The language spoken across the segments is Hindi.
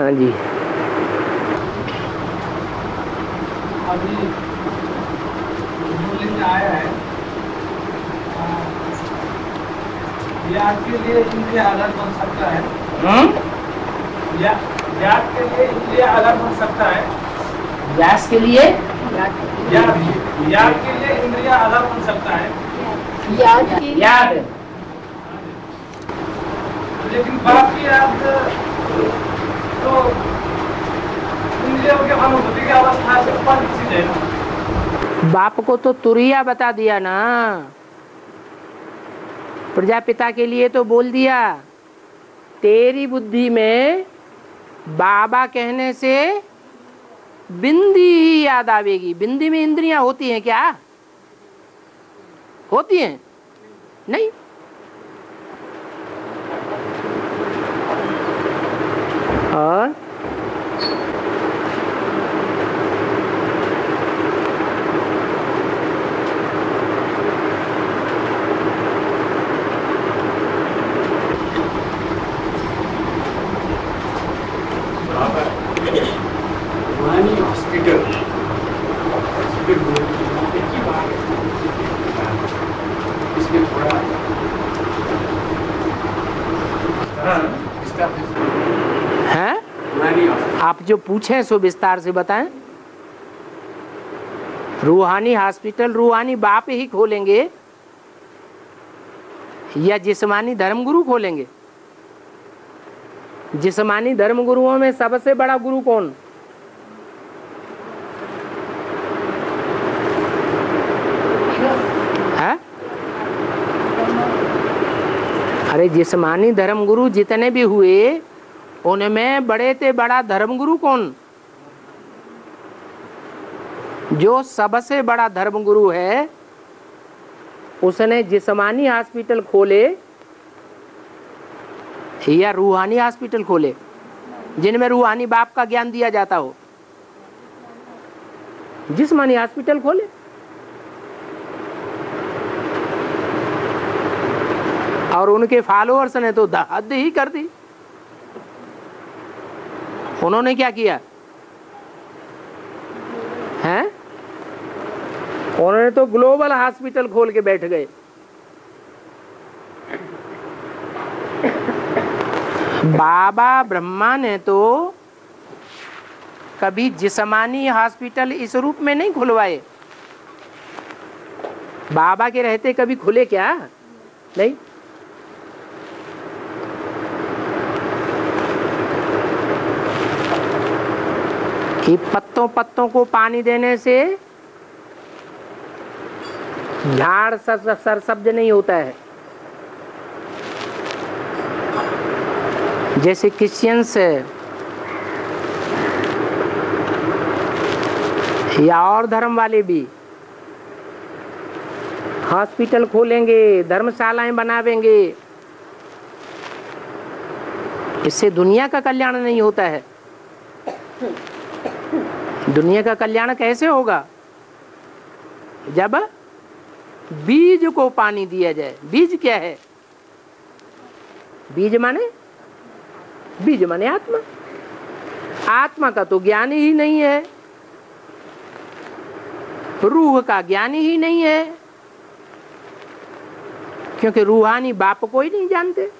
हाँ जी। अभी रूलिंग आया है, ब्याज के लिए इंद्रिय अलग बन सकता है। ब्याज के लिए इंद्रिय अलग बन सकता है। व्यास के लिए ब्याज के लिए इंद्रिय अलग बन सकता है। याद। लेकिन बाकी याद तो इंद्रियों के अनुभूति की अवस्था से ऊपर चीज है ना। बाप को तो तुरिया बता दिया ना, प्रजापिता के लिए तो बोल दिया तेरी बुद्धि में बाबा कहने से बिंदी ही याद आवेगी। बिंदी में इंद्रियां होती हैं क्या? होती हैं? नहीं। और हॉस्पिटल इसमें थोड़ा है आप जो पूछें सो विस्तार से बताएं। रूहानी हॉस्पिटल रूहानी बाप ही खोलेंगे या जिस्मानी धर्मगुरु खोलेंगे? जिस्मानी धर्मगुरुओं में सबसे बड़ा गुरु कौन? है? अरे जिस्मानी धर्मगुरु जितने भी हुए उनमें बड़े से बड़ा धर्मगुरु कौन? जो सबसे बड़ा धर्मगुरु है उसने जिस्मानी हॉस्पिटल खोले या रूहानी हॉस्पिटल खोले जिनमें रूहानी बाप का ज्ञान दिया जाता हो? जिस्मानी हॉस्पिटल खोले। और उनके फॉलोअर्स ने तो हद ही कर दी। उन्होंने क्या किया है? उन्होंने तो ग्लोबल हॉस्पिटल खोल के बैठ गए। बाबा ब्रह्मा ने तो कभी जिस्मानी हॉस्पिटल इस रूप में नहीं खुलवाए। बाबा के रहते कभी खुले क्या? नहीं। ये पत्तों पत्तों को पानी देने से झाड़ सरसब्ज नहीं होता है। जैसे क्रिश्चियंस या और धर्म वाले भी हॉस्पिटल खोलेंगे, धर्मशालाएं बनावेंगे, इससे दुनिया का कल्याण नहीं होता है। दुनिया का कल्याण कैसे होगा? जब बीज को पानी दिया जाए। बीज क्या है? बीज माने आत्मा। आत्मा का तो ज्ञान ही नहीं है, रूह का ज्ञान ही नहीं है, क्योंकि रूहानी बाप को ही नहीं जानते।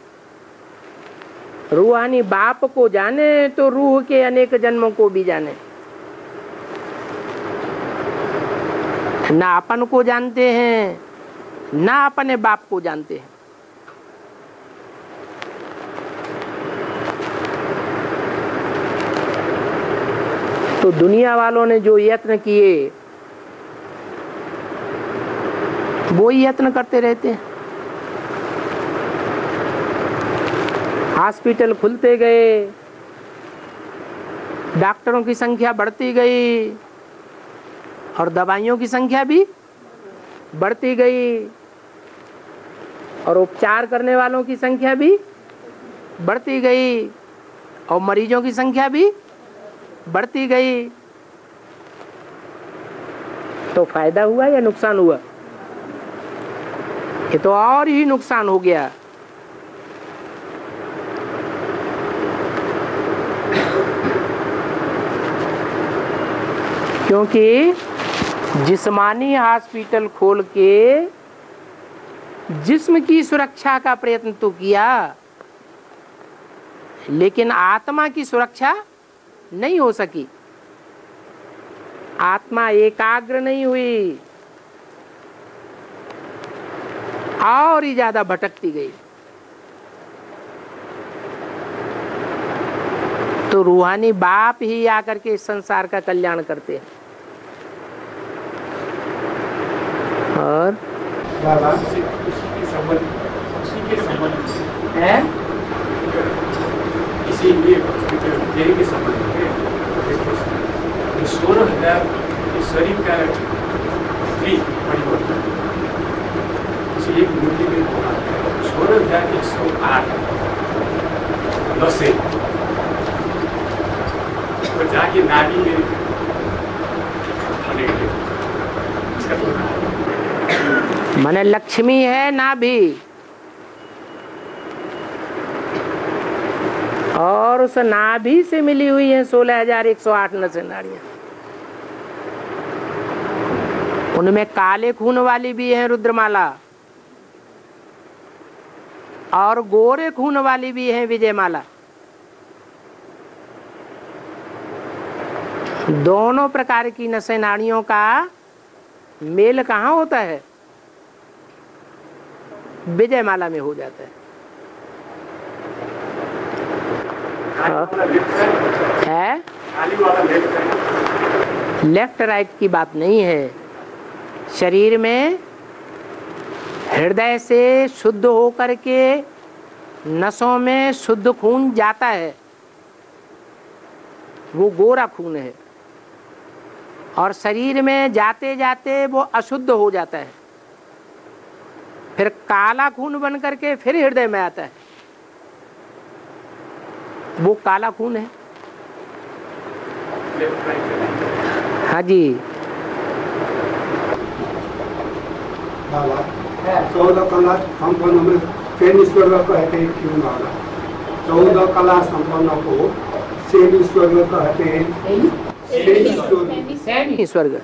रूहानी बाप को जाने तो रूह के अनेक जन्मों को भी जाने। ना अपन को जानते हैं ना अपने बाप को जानते हैं। तो दुनिया वालों ने जो यत्न किए वो ही यत्न करते रहते हैं। हॉस्पिटल खुलते गए, डॉक्टरों की संख्या बढ़ती गई और दवाइयों की संख्या भी बढ़ती गई और उपचार करने वालों की संख्या भी बढ़ती गई और मरीजों की संख्या भी बढ़ती गई। तो फायदा हुआ या नुकसान हुआ? ये तो और ही नुकसान हो गया। क्योंकि जिस्मानी हॉस्पिटल खोल के जिस्म की सुरक्षा का प्रयत्न तो किया, लेकिन आत्मा की सुरक्षा नहीं हो सकी। आत्मा एकाग्र नहीं हुई और ही ज्यादा भटकती गई। तो रूहानी बाप ही आकर के इस संसार का कल्याण करते हैं। और उसी के संबंध है इसीलिए देह के संबंध में 16,000 शरीर का परिवर्तन किसी एक मूर्ति में होना 16,108 10 तो जाके नाभि में माने लक्ष्मी है नाभि, और उस नाभि से मिली हुई है 16,108 नसें नाड़ियां। उनमें काले खून वाली भी है रुद्रमाला, और गोरे खून वाली भी है विजयमाला। दोनों प्रकार की नसें नाड़ियों का मेल कहाँ होता है? विजयमाला में हो जाता है। है लेफ्ट राइट की बात नहीं है। शरीर में हृदय से शुद्ध होकर के नसों में शुद्ध खून जाता है, वो गोरा खून है, और शरीर में जाते जाते वो अशुद्ध हो जाता है, फिर काला खून बन करके फिर हृदय में आता है, वो काला खून है। हाँ जी। 14 कला संपन्न में शैनीश्वर कहते हैं क्यों वाला? 14 कला संपन्न को शैनीश्वर कहते हैं। सैनी स्वर्ग,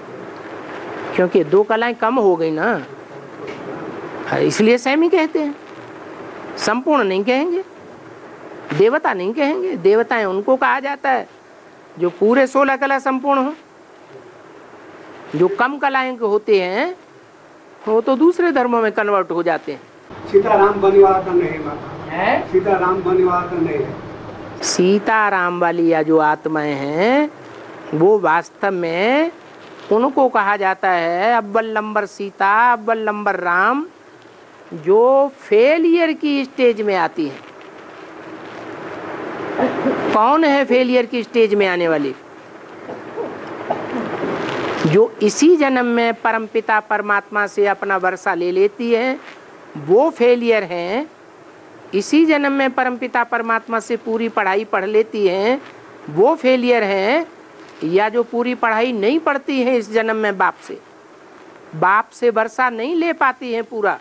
क्योंकि 2 कलाएं कम हो गई ना, इसलिए सैमी कहते हैं। संपूर्ण नहीं कहेंगे, देवता नहीं कहेंगे। देवताएं उनको कहा जाता है जो पूरे 16 कला संपूर्ण हो। जो कम कलाएं के होते हैं वो तो दूसरे धर्मों में कन्वर्ट हो जाते हैं। सीताराम बनिवाला का नहीं है, सीताराम बनिवाला का नहीं है। सीताराम वाली या जो आत्माएं हैं वो वास्तव में उनको कहा जाता है अव्वल नंबर सीता, अव्वल नंबर राम, जो फेलियर की स्टेज में आती है। कौन है फेलियर की स्टेज में आने वाली? जो इसी जन्म में परमपिता परमात्मा से अपना वर्षा ले लेती है, वो फेलियर हैं। इसी जन्म में परमपिता परमात्मा से पूरी पढ़ाई पढ़ लेती हैं, वो फेलियर हैं। या जो पूरी पढ़ाई नहीं पढ़ती है इस जन्म में, बाप से वर्षा नहीं ले पाती है पूरा,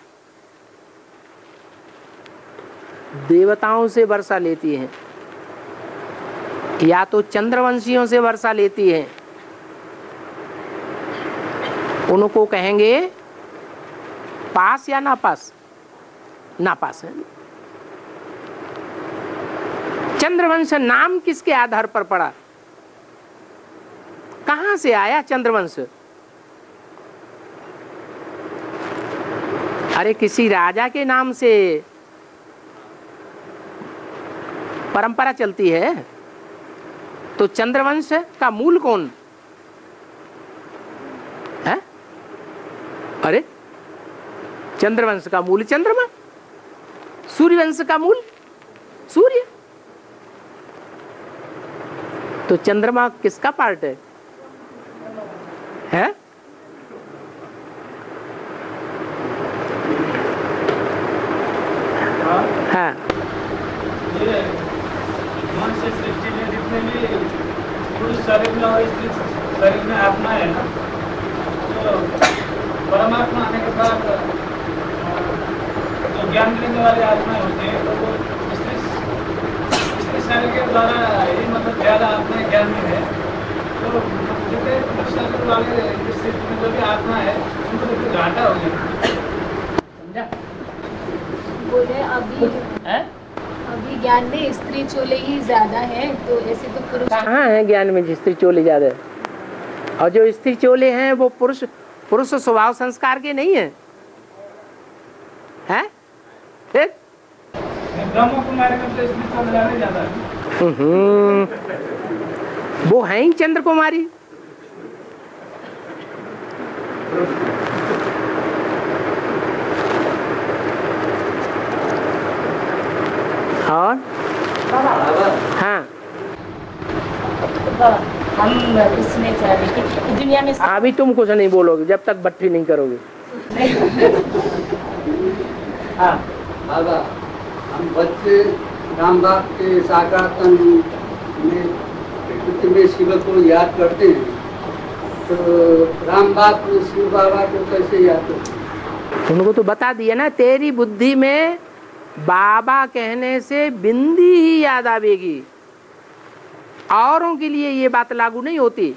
देवताओं से वर्षा लेती हैं, या तो चंद्रवंशियों से वर्षा लेती हैं, उनको कहेंगे पास या ना पास? ना पास है। चंद्रवंश नाम किसके आधार पर पड़ा? कहां से आया चंद्रवंश? अरे किसी राजा के नाम से परंपरा चलती है, तो चंद्रवंश का मूल कौन है? अरे चंद्रवंश का मूल चंद्रमा, सूर्यवंश का मूल सूर्य। तो चंद्रमा किसका पार्ट है? हैं? हाँ। ये मन से सृष्टि में जितने भी पुरुष शरीर में और स्त्री शरीर में आत्मा है ना, तो परमात्मा आने के बाद जो ज्ञान देने वाले आत्माएं होती है, तो वो स्त्री शरीर के द्वारा ही मतलब ज्यादा आत्माएं ज्ञान में है। तो जैसे शरीर वाले स्थिति में जो भी आत्मा है उनको तो घाटा हो गया, समझा? बोले अभी हैं? अभी ज्ञान में स्त्री चोले ही ज्यादा है, तो ऐसे तो पुरुष कहाँ है ज्ञान में स्त्री चोले ज्यादा है? और जो स्त्री चोले हैं वो पुरुष स्वभाव संस्कार के नहीं है, हैं? फिर ब्रह्म कुमारी में तो स्त्री चोले वाले ज्यादा है। वो है ही चंद्र कुमारी। और हाँ, हम इसमें चाह रहे थे कि दुनिया में अभी तुम कुछ नहीं बोलोगे जब तक भट्टी नहीं करोगे। हाँ, बाबा हम बच्चे राम बाप के साकार तन में प्रकृति में शिव को याद करते हैं, तो राम बाप शिव बाबा को कैसे याद करते हैं? उनको तो बता दिया ना, तेरी बुद्धि में बाबा कहने से बिंदी ही याद आवेगी, औरों के लिए ये बात लागू नहीं होती।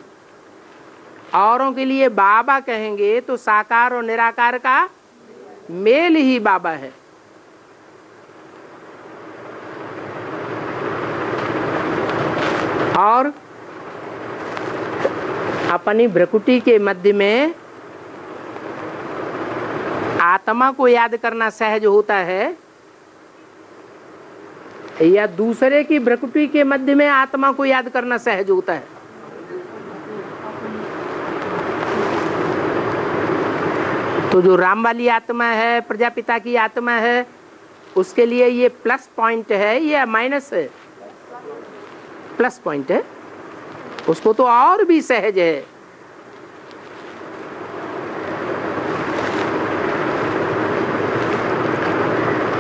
औरों के लिए बाबा कहेंगे तो साकार और निराकार का मेल ही बाबा है। और अपनी भ्रकुटी के मध्य में आत्मा को याद करना सहज होता है, या दूसरे की भ्रकुटी के मध्य में आत्मा को याद करना सहज होता है? तो जो राम वाली आत्मा है, प्रजापिता की आत्मा है, उसके लिए ये प्लस पॉइंट है या माइनस है? प्लस पॉइंट है, उसको तो और भी सहज है।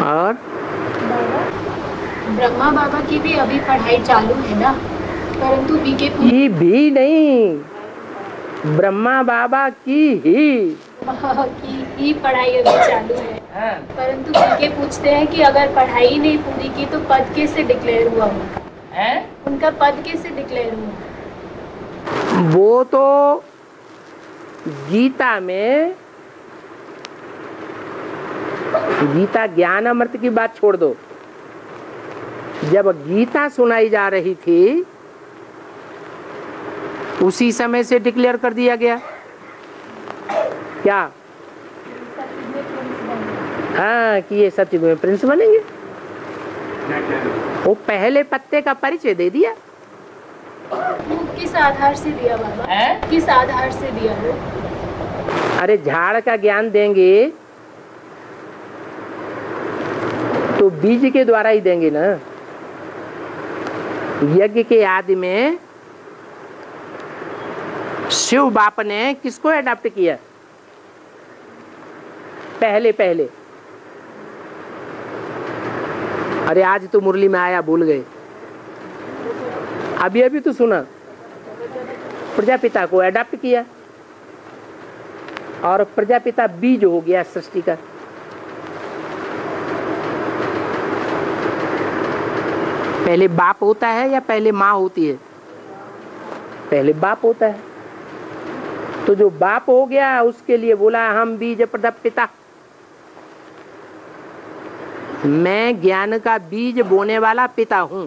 और ब्रह्मा बाबा की भी अभी पढ़ाई चालू है ना, परंतु बीके की भी नहीं, ब्रह्मा बाबा की ही पढ़ाई अभी चालू है। परंतु बीके पूछते हैं कि अगर पढ़ाई नहीं पूरी की तो पद कैसे डिक्लेयर हुआ उनका? उनका पद कैसे डिक्लेयर हुआ? वो तो गीता में, गीता ज्ञान अमृत की बात छोड़ दो, जब गीता सुनाई जा रही थी उसी समय से डिक्लेयर कर दिया गया। क्या? हाँ, कि ये सत्युग में प्रिंस बनेंगे। वो पहले पत्ते का परिचय दे दिया। वो किस आधार से दिया बाबा? किस आधार से दिया वो? अरे झाड़ का ज्ञान देंगे तो बीज के द्वारा ही देंगे ना। यज्ञ के आदि में शिव बाप ने किसको अडॉप्ट किया? पहले अरे आज तो मुरली में आया, भूल गए। अभी तो सुना, प्रजापिता को अडॉप्ट किया और प्रजापिता बीज हो गया सृष्टि का। पहले बाप होता है या पहले माँ होती है? पहले बाप होता है। तो जो बाप हो गया उसके लिए बोला हम बीज प्रदप पिता, मैं ज्ञान का बीज बोने वाला पिता हूं।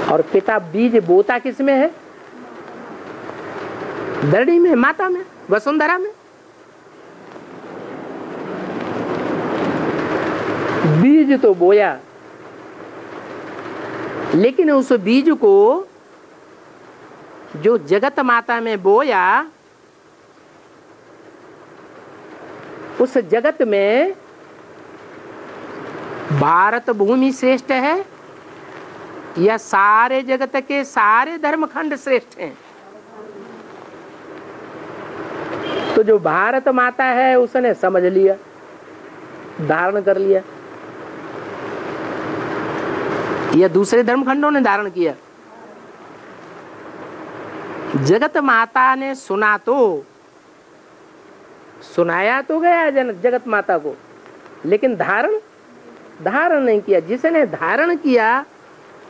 और पिता बीज बोता किस में है? धरणी में, माता में, वसुंधरा में। बीज तो बोया, लेकिन उस बीज को जो जगत माता में बोया, उस जगत में भारत भूमि श्रेष्ठ है या सारे जगत के सारे धर्मखंड श्रेष्ठ हैं? तो जो भारत माता है उसने समझ लिया, धारण कर लिया, या दूसरे धर्मखंडों ने धारण किया? जगत माता ने सुना, तो सुनाया तो गया जगत माता को, लेकिन धारण नहीं किया। जिसने धारण किया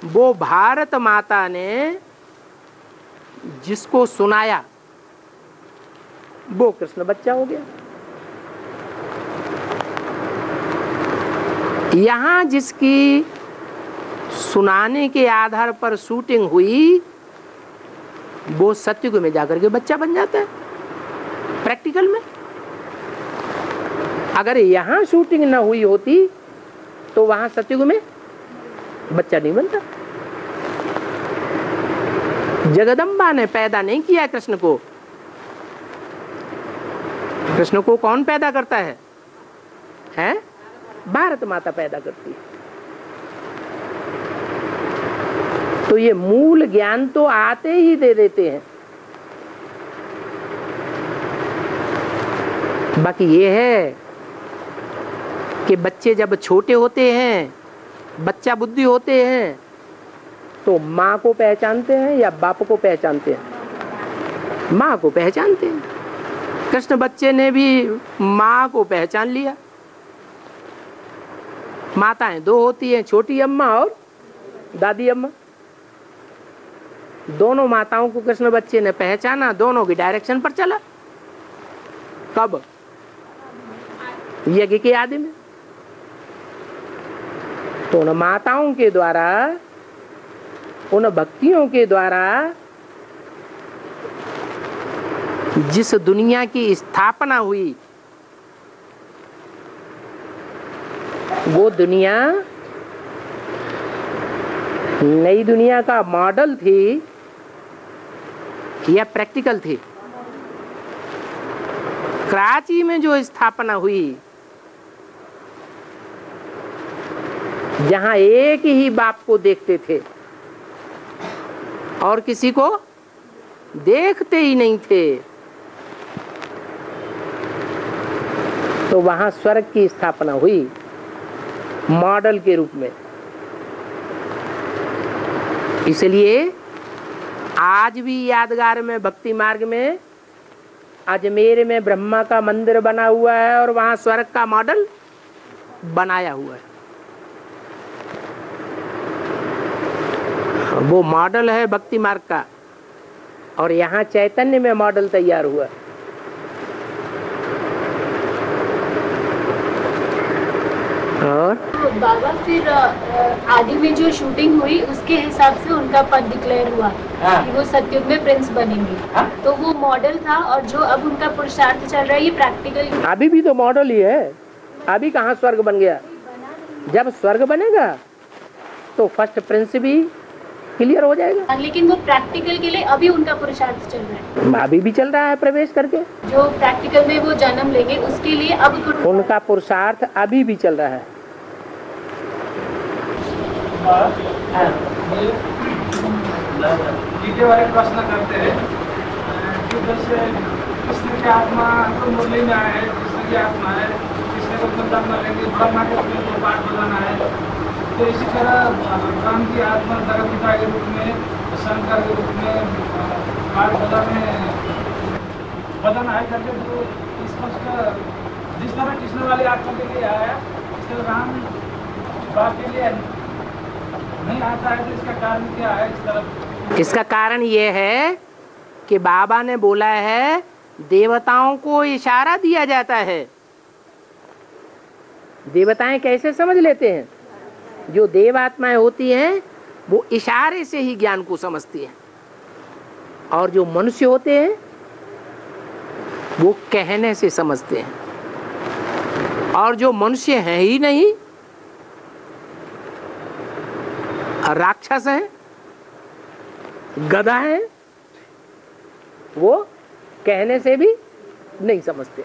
वो भारत माता ने जिसको सुनाया वो कृष्ण बच्चा हो गया। यहां जिसकी सुनाने के आधार पर शूटिंग हुई वो सत्युग में जाकर के बच्चा बन जाता है प्रैक्टिकल में। अगर यहां शूटिंग न हुई होती तो वहां सत्युग में बच्चा नहीं बनता। जगदम्बा ने पैदा नहीं किया कृष्ण को। कृष्ण को कौन पैदा करता है? हैं? भारत माता पैदा करती है। तो ये मूल ज्ञान तो आते ही दे देते हैं। बाकी ये है कि बच्चे जब छोटे होते हैं, बच्चा बुद्धि होते हैं, तो माँ को पहचानते हैं या बाप को पहचानते हैं? माँ को पहचानते हैं। कृष्ण बच्चे ने भी माँ को पहचान लिया। माताएं दो होती हैं, छोटी अम्मा और दादी अम्मा। दोनों माताओं को कृष्ण बच्चे ने पहचाना, दोनों की डायरेक्शन पर चला। कब? यज्ञ के आदि में। तो उन माताओं के द्वारा, उन भक्तियों के द्वारा जिस दुनिया की स्थापना हुई वो दुनिया नई दुनिया का मॉडल थी या प्रैक्टिकल थी? कराची में जो स्थापना हुई, जहां एक ही बाप को देखते थे और किसी को देखते ही नहीं थे, तो वहां स्वर्ग की स्थापना हुई मॉडल के रूप में। इसलिए आज भी यादगार में, भक्ति मार्ग में, अजमेर में ब्रह्मा का मंदिर बना हुआ है और वहां स्वर्ग का मॉडल बनाया हुआ है। वो मॉडल है भक्ति मार्ग का, और यहाँ चैतन्य में मॉडल तैयार हुआ है। और बाबा फिर आदि में जो शूटिंग हुई उसके हिसाब से उनका पद डिक्लेयर हुआ कि वो सतयुग में प्रिंस बनेंगे। तो वो मॉडल था, और जो अब उनका पुरुषार्थ चल रहा है ये प्रैक्टिकल। अभी भी तो मॉडल ही है। अभी कहाँ स्वर्ग बन गया? जब स्वर्ग बनेगा तो फर्स्ट प्रिंस भी क्लियर हो जाएगा। लेकिन वो प्रैक्टिकल के लिए अभी उनका पुरुषार्थ चल रहा है। अभी भी चल रहा है प्रवेश करके। जो प्रैक्टिकल में वो जन्म लेंगे उसके लिए अब उनका पुरुषार्थ अभी भी चल रहा है। गीते वाले प्रश्न करते हैं कि जैसे कृष्ण की आत्मा तो मुरली में आए, कृष्ण की आत्मा है, कृष्ण को जन्म लेंगे, ब्रह्मा के को पाठ बजाना है। तो इसी तरह राम की आत्मा धर्मपिता के रूप में, शंकर के रूप में पाठ बजाना है करके जो स्पष्ट जिस तरह कृष्ण वाली आत्मा के लिए आया, इस तरह राम बाप के लिए नहीं आता है। तो इसका कारण क्या है? इस तरफ इसका कारण ये है कि बाबा ने बोला है देवताओं को इशारा दिया जाता है। देवताएं कैसे समझ लेते हैं? जो देव आत्माएं होती हैं वो इशारे से ही ज्ञान को समझती हैं, और जो मनुष्य होते हैं वो कहने से समझते हैं। और जो मनुष्य है ही नहीं, राक्षस हैं, गधा हैं, वो कहने से भी नहीं समझते।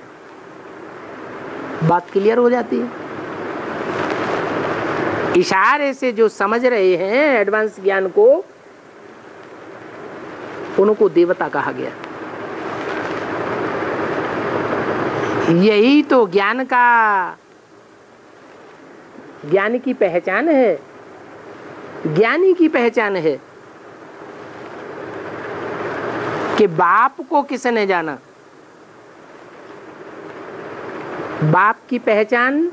बात क्लियर हो जाती है। इशारे से जो समझ रहे हैं एडवांस ज्ञान को, उनको देवता कहा गया। यही तो ज्ञान का, ज्ञान की पहचान है, ज्ञानी की पहचान है कि बाप को किसने जाना। बाप की पहचान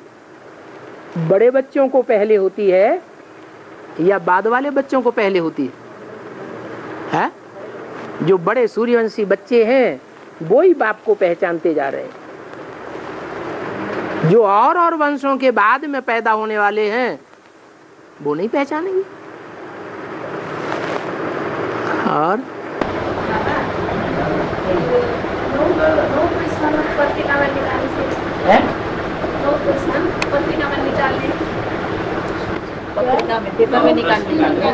बड़े बच्चों को पहले होती है या बाद वाले बच्चों को पहले होती है? जो बड़े सूर्यवंशी बच्चे हैं वो ही बाप को पहचानते जा रहे हैं। जो और वंशों के बाद में पैदा होने वाले हैं वो नहीं पहचानेंगे। और पेपर में निकालने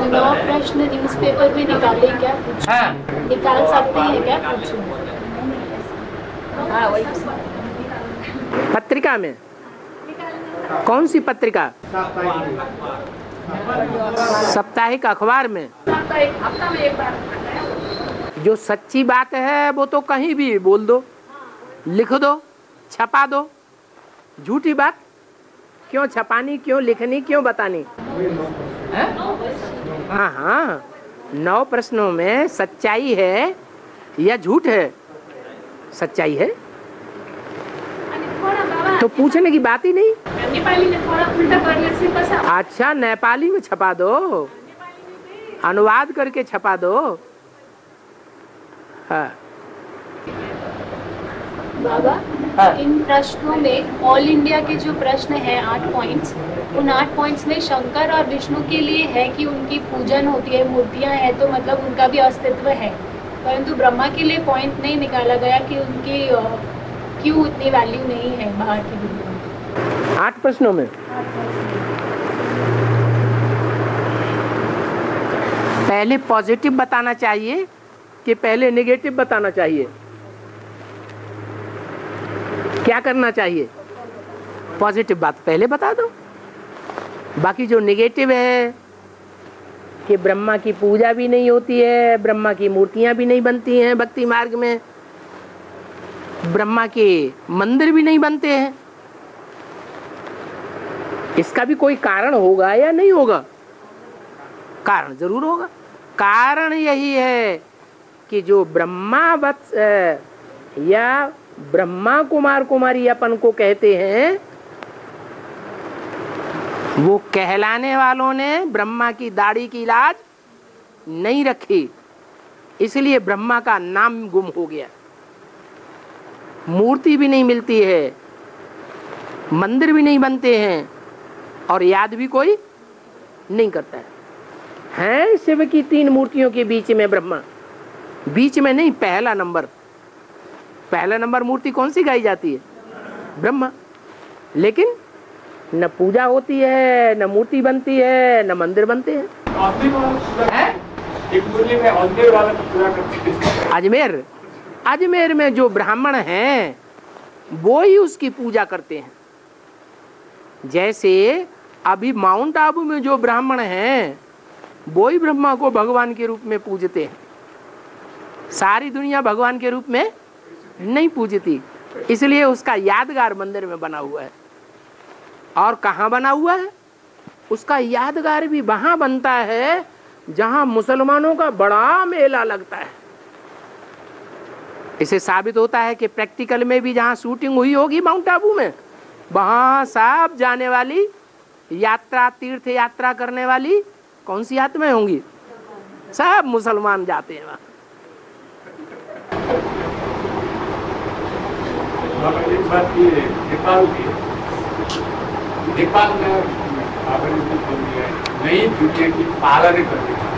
9 प्रश्न न्यूज़पेपर में निकाले क्या? कुछ निकाल सकते हैं क्या? कुछ हाँ वही पत्रिका में कौन सी पत्रिका? साप्ताहिक अखबार में। हफ्ता में एक बार। जो सच्ची बात है वो तो कहीं भी बोल दो, लिख दो, छपा दो। झूठी बात क्यों छपानी, क्यों लिखनी, क्यों बतानी? हाँ हाँ, 9 प्रश्नों में सच्चाई है या झूठ है? सच्चाई है तो पूछने की बात ही नहीं। नेपाली में थोड़ा उल्टा करने से बस। अच्छा, नेपाली में छपा दो, अनुवाद करके छपा दो। हाँ। बाबा इन प्रश्नों में ऑल इंडिया के जो प्रश्न हैं 8 पॉइंट्स, उन 8 पॉइंट्स में शंकर और विष्णु के लिए है कि उनकी पूजन होती है, मूर्तियां हैं, तो मतलब उनका भी अस्तित्व है। परंतु ब्रह्मा के लिए पॉइंट नहीं निकाला गया कि उनकी क्यों उतनी वैल्यू नहीं है बाहर की दुनिया में। 8 प्रश्नों में पहले पॉजिटिव बताना चाहिए कि पहले नेगेटिव बताना चाहिए? क्या करना चाहिए? पॉजिटिव बात पहले बता दो। बाकी जो नेगेटिव है कि ब्रह्मा की पूजा भी नहीं होती है, ब्रह्मा की मूर्तियां भी नहीं बनती हैं भक्ति मार्ग में, ब्रह्मा के मंदिर भी नहीं बनते हैं, इसका भी कोई कारण होगा या नहीं होगा? कारण जरूर होगा। कारण यही है कि जो ब्रह्मावत्स या ब्रह्मा कुमार कुमारी अपन को कहते हैं, वो कहलाने वालों ने ब्रह्मा की दाढ़ी की लाज नहीं रखी, इसलिए ब्रह्मा का नाम गुम हो गया। मूर्ति भी नहीं मिलती है, मंदिर भी नहीं बनते हैं और याद भी कोई नहीं करता है। हैं शिव की 3 मूर्तियों के बीच में ब्रह्मा, बीच में नहीं, पहला नंबर मूर्ति कौन सी गाई जाती है? ब्रह्मा। लेकिन न पूजा होती है, न मूर्ति बनती है, न मंदिर बनते हैं। अजमेर में जो ब्राह्मण हैं वो ही उसकी पूजा करते हैं। जैसे अभी माउंट आबू में जो ब्राह्मण हैं वो ही ब्रह्मा को भगवान के रूप में पूजते हैं। सारी दुनिया भगवान के रूप में नहीं पूजती, इसलिए उसका यादगार मंदिर में बना हुआ है। और कहाँ बना हुआ है? उसका यादगार भी वहां बनता है जहां मुसलमानों का बड़ा मेला लगता है। इसे साबित होता है कि प्रैक्टिकल में भी जहां शूटिंग हुई होगी माउंट आबू में, वहां सब जाने वाली यात्रा, तीर्थ यात्रा करने वाली कौन सी आत्माएं होंगी? सब मुसलमान जाते हैं वहां। एक बात ये नेपाल में आपने नई दुनिया की पालन करने का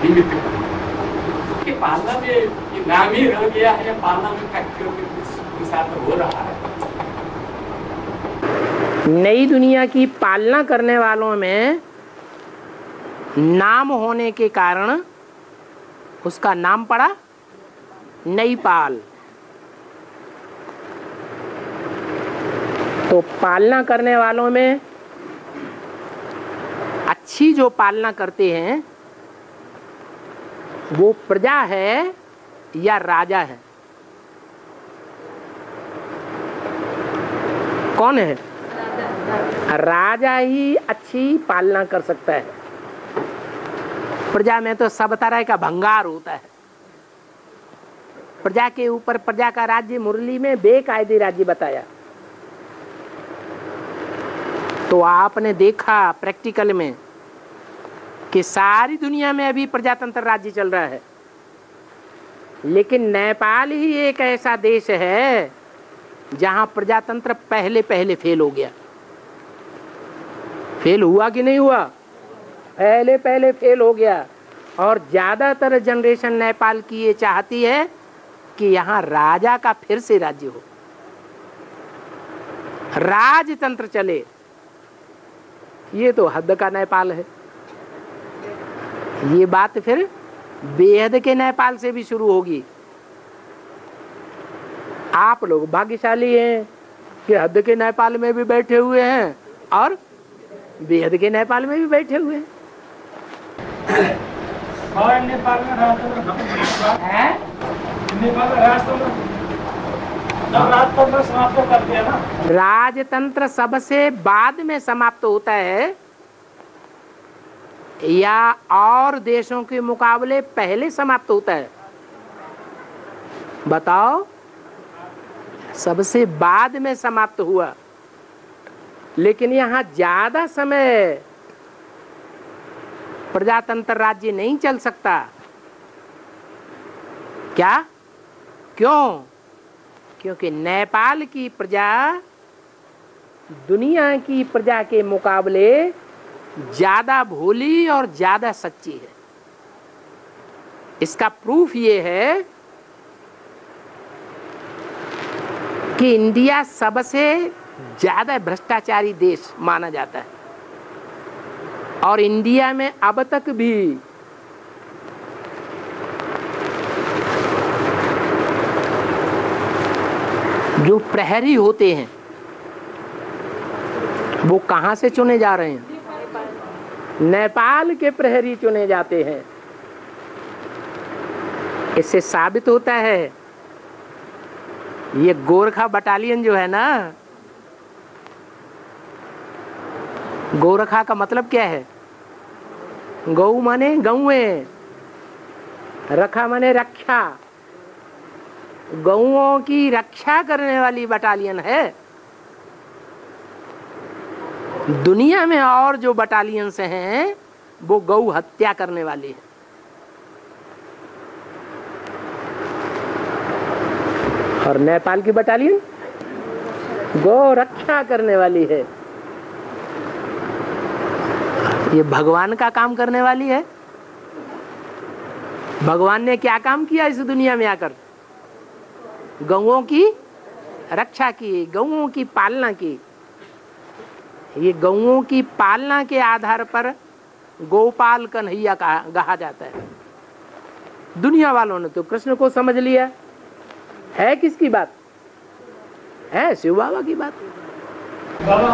निमित्त कि पालना में ये नाम ही रह गया है या पालना में फैक्टरियों के साथ हो रहा है? नई दुनिया की पालना करने वालों में नाम होने के कारण उसका नाम पड़ा नई पाल। तो पालना करने वालों में अच्छी जो पालना करते हैं वो प्रजा है या राजा है? कौन है? राजा ही अच्छी पालना कर सकता है। प्रजा में तो सब तरह का भंगार होता है। प्रजा के ऊपर प्रजा का राज्य मुरली में बेकायदे राज्य बताया। तो आपने देखा प्रैक्टिकल में कि सारी दुनिया में अभी प्रजातंत्र राज्य चल रहा है। लेकिन नेपाल ही एक ऐसा देश है जहां प्रजातंत्र पहले पहले फेल हो गया। फेल हुआ कि नहीं हुआ? पहले पहले फेल हो गया। और ज्यादातर जनरेशन नेपाल की ये चाहती है कि यहाँ राजा का फिर से राज्य हो, राजतंत्र चले। ये तो हद का नेपाल है। ये बात फिर बेहद के नेपाल से भी शुरू होगी। आप लोग भाग्यशाली हैं कि हद के नेपाल में भी बैठे हुए हैं और बेहद के नेपाल में भी बैठे हुए हैं। और नेपाल में राजतंत्र है, नेपाल में राजतंत्र जब राजतंत्र समाप्त कर दिया ना, राजतंत्र सबसे बाद में समाप्त होता है या और देशों के मुकाबले पहले समाप्त होता है? बताओ। सबसे बाद में समाप्त हुआ, लेकिन यहाँ ज्यादा समय प्रजातंत्र राज्य नहीं चल सकता। क्या? क्यों? क्योंकि नेपाल की प्रजा दुनिया की प्रजा के मुकाबले ज्यादा भोली और ज्यादा सच्ची है। इसका प्रूफ ये है कि इंडिया सबसे ज्यादा भ्रष्टाचारी देश माना जाता है और इंडिया में अब तक भी जो प्रहरी होते हैं वो कहां से चुने जा रहे हैं? नेपाल के प्रहरी चुने जाते हैं। इससे साबित होता है ये गोरखा बटालियन जो है ना, गोरखा का मतलब क्या है? गौ माने गौए, रखा माने रक्षा। गौओं की रक्षा करने वाली बटालियन है। दुनिया में और जो बटालियन से हैं वो गौ हत्या करने वाली है। और नेपाल की बटालियन गौ रक्षा करने वाली है। ये भगवान का काम करने वाली है। भगवान ने क्या काम किया इस दुनिया में आकर? गौओं की रक्षा की, गौओं की पालना की। ये गौओं की पालना के आधार पर गोपाल कन्हैया कहा जाता है। दुनिया वालों ने तो कृष्ण को समझ लिया। है किसकी बात? है शिव बाबा की बात। बाबा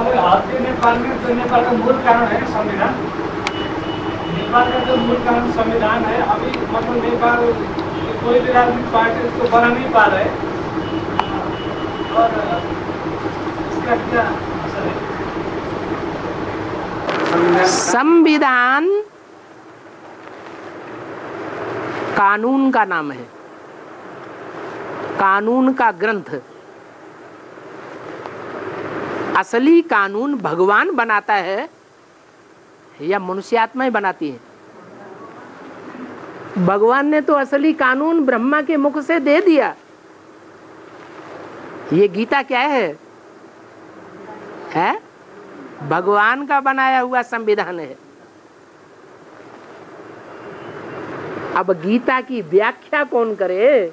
नेपाल में तो नेपाल का मूल कारण है संविधान। नेपाल का जो मूल कारण संविधान है, अभी मतलब नेपाल कोई भी राजनीतिक पार्टी उसको बना नहीं पा रहे। और इसका क्या असर है? संविधान कानून का नाम है, कानून का ग्रंथ। असली कानून भगवान बनाता है या मनुष्यात्माएं बनाती है? भगवान ने तो असली कानून ब्रह्मा के मुख से दे दिया। ये गीता क्या है? भगवान का बनाया हुआ संविधान है। अब गीता की व्याख्या कौन करे?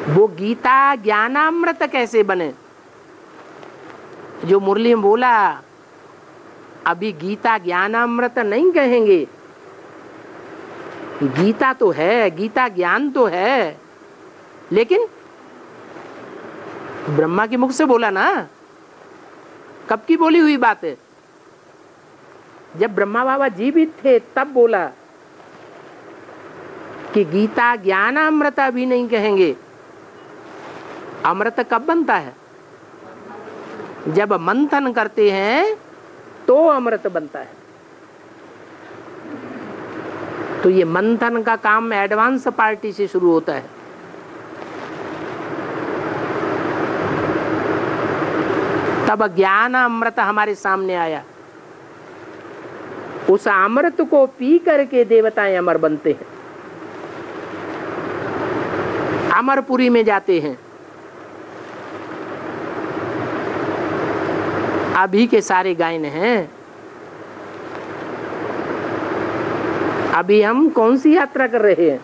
वो गीता ज्ञानामृत कैसे बने? जो मुरली में बोला, अभी गीता ज्ञानामृत नहीं कहेंगे। गीता तो है, गीता ज्ञान तो है, लेकिन ब्रह्मा के मुख से बोला ना। कब की बोली हुई बात है? जब ब्रह्मा बाबा जीवित थे तब बोला कि गीता ज्ञानामृत अभी नहीं कहेंगे। अमृत कब बनता है? जब मंथन करते हैं तो अमृत बनता है। तो ये मंथन का काम एडवांस पार्टी से शुरू होता है। तब ज्ञान अमृत हमारे सामने आया। उस अमृत को पी करके देवताएं अमर बनते हैं। अमरपुरी में जाते हैं। अभी के सारे गायन हैं। अभी हम कौन सी यात्रा कर रहे हैं?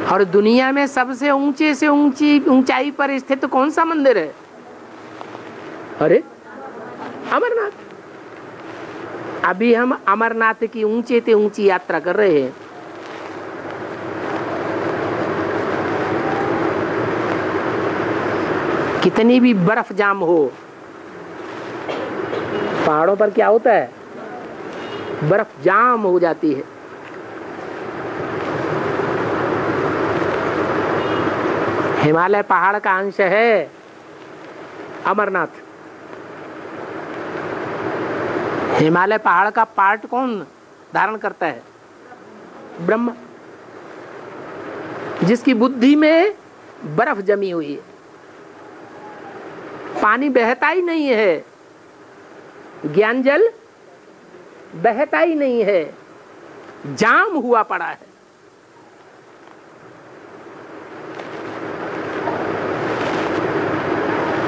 और दुनिया में सबसे ऊंचे से ऊंचाई पर स्थित कौन सा मंदिर है? अरे अमरनाथ। अभी हम अमरनाथ की ऊंचे से ऊंची यात्रा कर रहे हैं। कितनी भी बर्फ जाम हो, पहाड़ों पर क्या होता है? बर्फ जाम हो जाती है। हिमालय पहाड़ का अंश है अमरनाथ। हिमालय पहाड़ का पार्ट कौन धारण करता है? ब्रह्मा, जिसकी बुद्धि में बर्फ जमी हुई है। पानी बहता ही नहीं है, ज्ञान जल बहता ही नहीं है, जाम हुआ पड़ा है।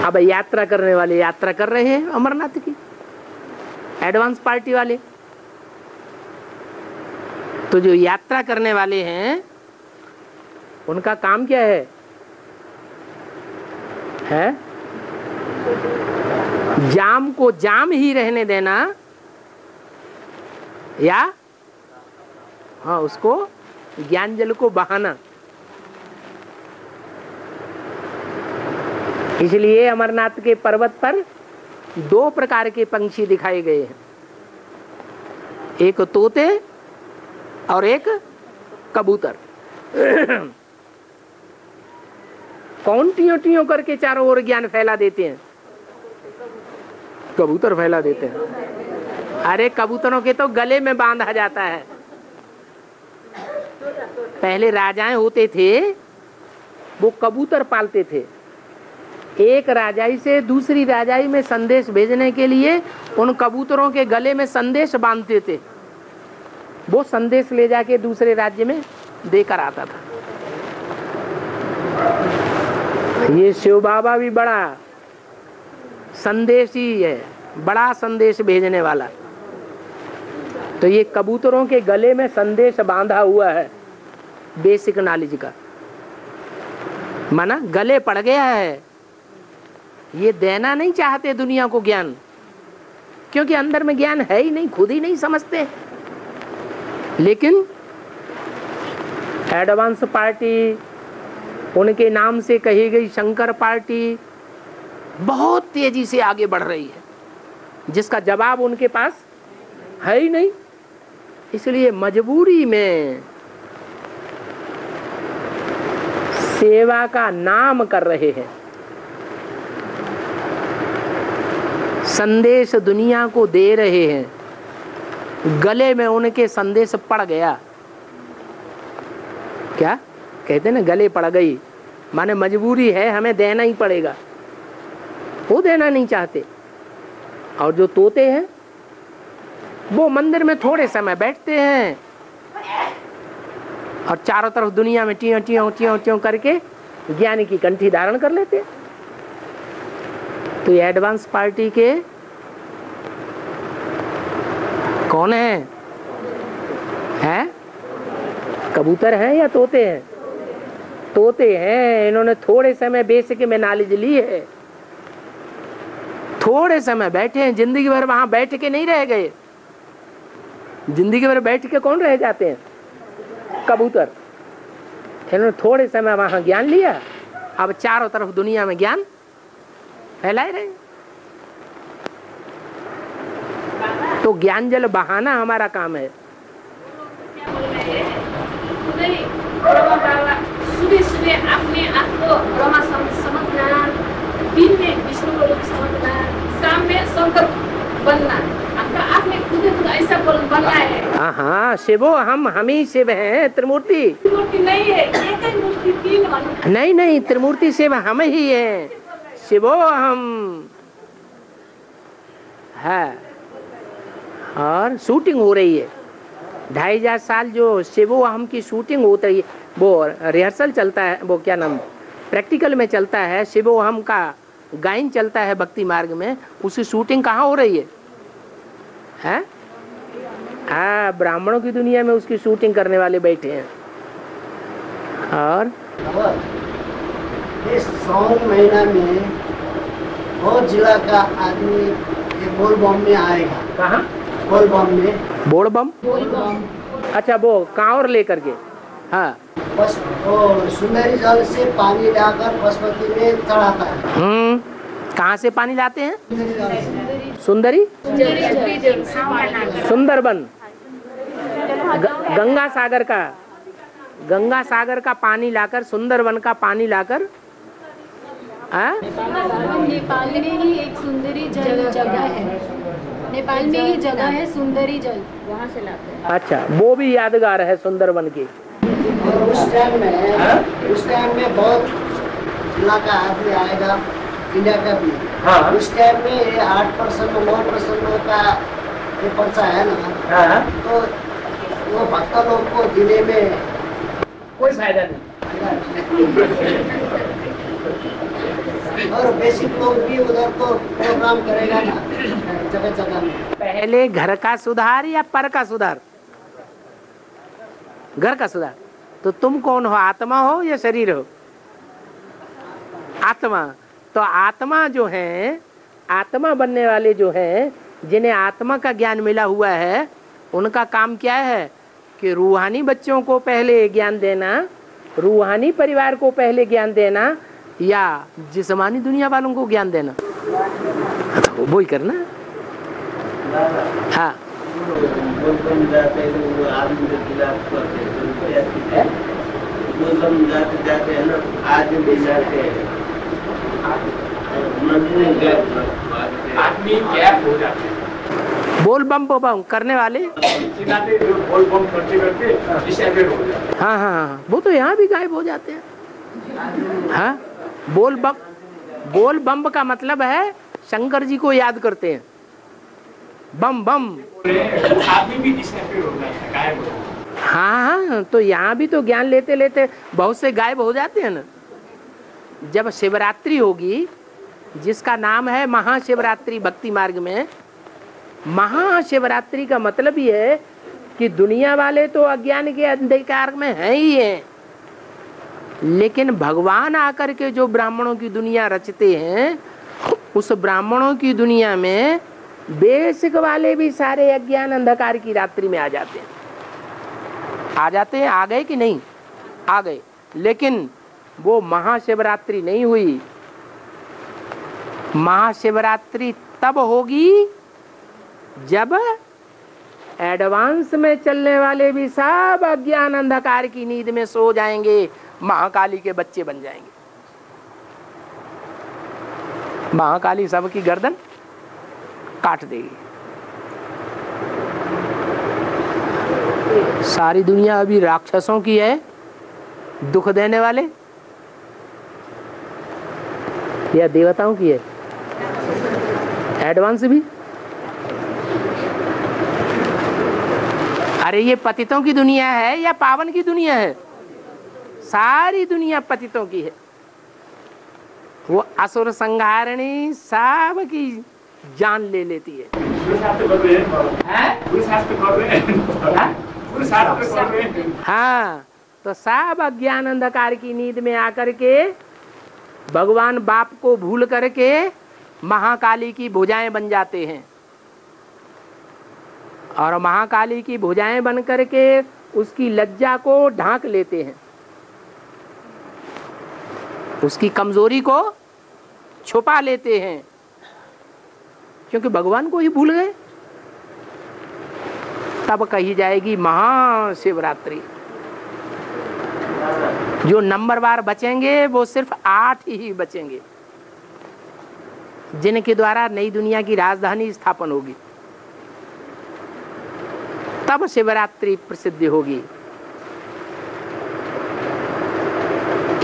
अब यात्रा करने वाले यात्रा कर रहे हैं अमरनाथ की, एडवांस पार्टी वाले। तो जो यात्रा करने वाले हैं उनका काम क्या है? जाम को जाम ही रहने देना, या हाँ उसको ज्ञान जल को बहाना। इसलिए अमरनाथ के पर्वत पर 2 प्रकार के पंछी दिखाए गए हैं, एक तोते और एक कबूतर। कौन टियों टियों करके चारों ओर ज्ञान फैला देते हैं? कबूतर फैला देते हैं। अरे कबूतरों के तो गले में बांधा जाता है। पहले राजाएं होते थे, वो कबूतर पालते थे। एक राजाई से दूसरी राजाई में संदेश भेजने के लिए उन कबूतरों के गले में संदेश बांधते थे। वो संदेश ले जाके दूसरे राज्य में देकर आता था। ये शिव बाबा भी बड़ा संदेश ही है, बड़ा संदेश भेजने वाला। तो ये कबूतरों के गले में संदेश बांधा हुआ है बेसिक नॉलेज का, माना गले पड़ गया है। ये देना नहीं चाहते दुनिया को ज्ञान, क्योंकि अंदर में ज्ञान है ही नहीं, खुद ही नहीं समझते। लेकिन एडवांस पार्टी, उनके नाम से कही गई शंकर पार्टी बहुत तेजी से आगे बढ़ रही है, जिसका जवाब उनके पास है ही नहीं। इसलिए मजबूरी में सेवा का नाम कर रहे हैं। संदेश दुनिया को दे रहे हैं, गले में उनके संदेश पड़ गया। क्या कहते ना, गले पड़ गई, माने मजबूरी है, हमें देना ही पड़ेगा। वो देना नहीं चाहते। और जो तोते हैं वो मंदिर में थोड़े समय बैठते हैं और चारों तरफ दुनिया में टियों टियों टियों टियों करके ज्ञान की कंठी धारण कर लेते हैं। तो ये एडवांस पार्टी के कौन है? कबूतर हैं या तोते हैं? तोते हैं। इन्होंने थोड़े समय बेसिक में नॉलेज ली है, थोड़े समय बैठे हैं, जिंदगी भर वहां बैठ के नहीं रह गए। जिंदगी भर बैठ के कौन रह जाते हैं? कबूतर। इन्होंने थोड़े समय वहां ज्ञान लिया, अब चारों तरफ दुनिया में ज्ञान फैलाए रहे। तो ज्ञान जल बहाना हमारा काम है। सुबह सुबह अपने आप को ब्रह्मा समझना, दिन में विष्णु को रूप समझना, शाम में शंकर बनना। आपका आपने खुद ऐसा बनना है। हाँ, शिवो हम ही शिव हैं। त्रिमूर्ति नहीं है, एक ही मूर्ति, 3 नहीं, त्रिमूर्ति शिव हम ही हैं। शिवो हम है। और शूटिंग हो रही है, 2,500 साल जो शिवो हम की शूटिंग होती है, वो रिहर्सल चलता है, वो क्या नाम प्रैक्टिकल में चलता है, शिवो हम का गायन चलता है भक्ति मार्ग में, उसकी शूटिंग कहाँ हो रही है? हैं? हाँ, ब्राह्मणों की दुनिया में उसकी शूटिंग करने वाले बैठे हैं। और इस सावन महीना में बहुत जिला का आदमी ये बोल बम में आएगा। कहाँ? बोल बम में। बोल बम? अच्छा, वो कांवर लेकर के। हाँ, बस वो सुंदरी जल से पानी लाकर पशुपति में चढ़ाता है। कहाँ से पानी लाते हैं? सुंदरी जल से। सुंदरी सुंदरबन, गंगा सागर का पानी लाकर, सुंदरबन का पानी लाकर। नेपाल में ही एक सुंदरी जल जगह है, नेपाल में ही जगह है सुंदरी जल, वहाँ से लाते हैं। अच्छा, वो भी यादगार है सुंदरबन की। और उस टाइम में बहुत जिला का आदमी आएगा, इंडिया का भी। हाँ। उस टाइम में 8% 9% का ये पर्चा है ना। हाँ। तो वो भक्त लोग को जिले में कोई फायदा नहीं। और बेसिक लोग भी उधर तो प्रोग्राम करेगा ना जगह जगह में। पहले घर का सुधार या पर का सुधार? घर का सुधार। तो तुम कौन हो, आत्मा हो या शरीर हो? आत्मा। तो आत्मा जो है, आत्मा बनने वाले जो हैं, जिन्हें आत्मा का ज्ञान मिला हुआ है, उनका काम क्या है कि रूहानी बच्चों को पहले ज्ञान देना, रूहानी परिवार को पहले ज्ञान देना, या जिस्मानी दुनिया वालों को ज्ञान देना। तो वो ही करना। हाँ, जाते हैं ना, आज भी जाते हैं। आदमी गैप हो जाते हैं। बोल बम बम करने वाले बोल बम करते करते डिसएबल हो जाते हैं। हाँ हाँ हाँ, वो तो यहाँ भी गायब हो जाते हैं। हाँ, बोल बम का मतलब है शंकर जी को याद करते हैं। बम बम आदमी भी डिसएबल हो जाता है, गायब हो जाता है। हाँ हाँ, तो यहाँ भी तो ज्ञान लेते लेते बहुत से गायब हो जाते हैं ना। जब शिवरात्रि होगी, जिसका नाम है महाशिवरात्रि भक्ति मार्ग में, महाशिवरात्रि का मतलब ये है कि दुनिया वाले तो अज्ञान के अंधकार में हैं ही हैं, लेकिन भगवान आकर के जो ब्राह्मणों की दुनिया रचते हैं, उस ब्राह्मणों की दुनिया में बेसिक वाले भी सारे अज्ञान अंधकार की रात्रि में आ जाते हैं। आ गए कि नहीं? आ गए। लेकिन वो महाशिवरात्रि नहीं हुई। महाशिवरात्रि तब होगी जब एडवांस में चलने वाले भी सब अज्ञान अंधकार की नींद में सो जाएंगे, महाकाली के बच्चे बन जाएंगे। महाकाली सबकी गर्दन काट देगी। सारी दुनिया अभी राक्षसों की है, दुख देने वाले, या देवताओं की है? एडवांस भी। अरे ये पतितों की दुनिया है या पावन की दुनिया है? सारी दुनिया पतितों की है। वो असुर संहारिणी सब की जान ले लेती है। हाँ, तो सब अज्ञान अंधकार की नींद में आकर के भगवान बाप को भूल करके महाकाली की भुजाएं बन जाते हैं, और महाकाली की भुजाएं बन करके उसकी लज्जा को ढांक लेते हैं, उसकी कमजोरी को छुपा लेते हैं, क्योंकि भगवान को ही भूल गए। तब कही जाएगी महाशिवरात्रि। जो नंबरवार बचेंगे वो सिर्फ 8 ही बचेंगे, जिनके द्वारा नई दुनिया की राजधानी स्थापन होगी। तब शिवरात्रि प्रसिद्ध होगी।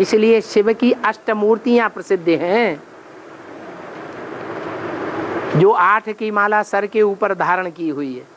इसलिए शिव की अष्टमूर्तियां प्रसिद्ध हैं, जो 8 की माला सर के ऊपर धारण की हुई है।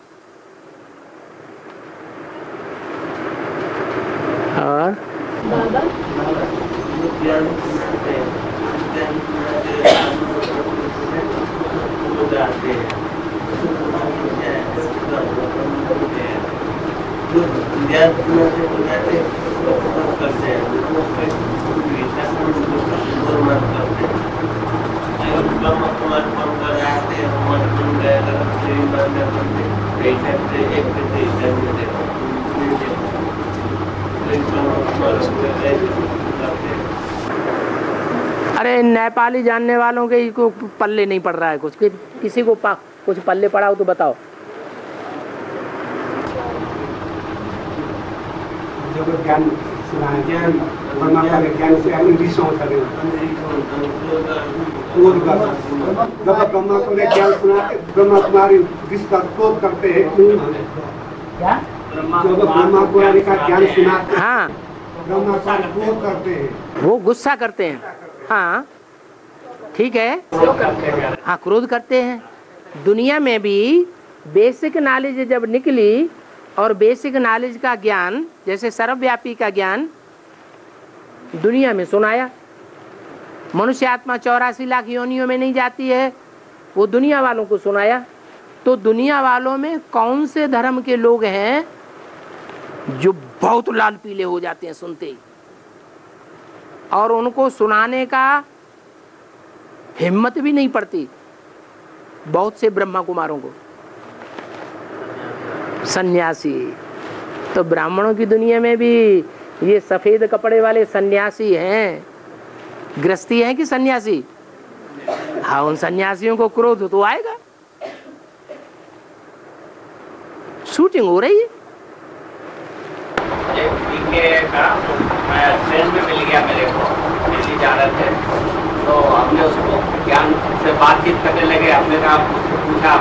अरे नेपाली जानने वालों के को पल्ले नहीं पड़ रहा है कुछ, किसी को कुछ पल्ले पड़ा हो तो बताओ। जब ज्ञान सुनाए, ज्ञान परमात्मा के ज्ञान से आदमी रिसाउँछ अरे क्रोध गर्छ। जब परमात्मा ने ज्ञान सुनाते ब्रह्मा कुमारी जिसका क्रोध करते हैं क्यों? क्या? जब ब्रह्मा कुमारी का ज्ञान सुनाते हैं, हाँ, ब्रह्मा कुमारी क्रोध करते हैं, वो गुस्सा करते हैं। हाँ ठीक है, हाँ क्रोध करते हैं। दुनिया में भी बेसिक नॉलेज जब निकली और बेसिक नॉलेज का ज्ञान जैसे सर्वव्यापी का ज्ञान दुनिया में सुनाया। मनुष्य आत्मा 84 लाख योनियों में नहीं जाती है, वो दुनिया वालों को सुनाया। तो दुनिया वालों में कौन से धर्म के लोग हैं जो बहुत लाल पीले हो जाते हैं सुनते ही, और उनको सुनाने का हिम्मत भी नहीं पड़ती? बहुत से ब्रह्मा कुमारों को सन्यासी। तो ब्राह्मणों की दुनिया में भी ये सफेद कपड़े वाले सन्यासी हैं, गृहस्थी हैं कि सन्यासी? हाँ, उन सन्यासियों को क्रोध तो आएगा। शूटिंग हो रही है। ट्रेन में मिल गया मेरे को, दिल्ली जा रहे थे, तो हमने उसको ज्ञान से बातचीत करने लगे। हमने कहा उसको पूछा,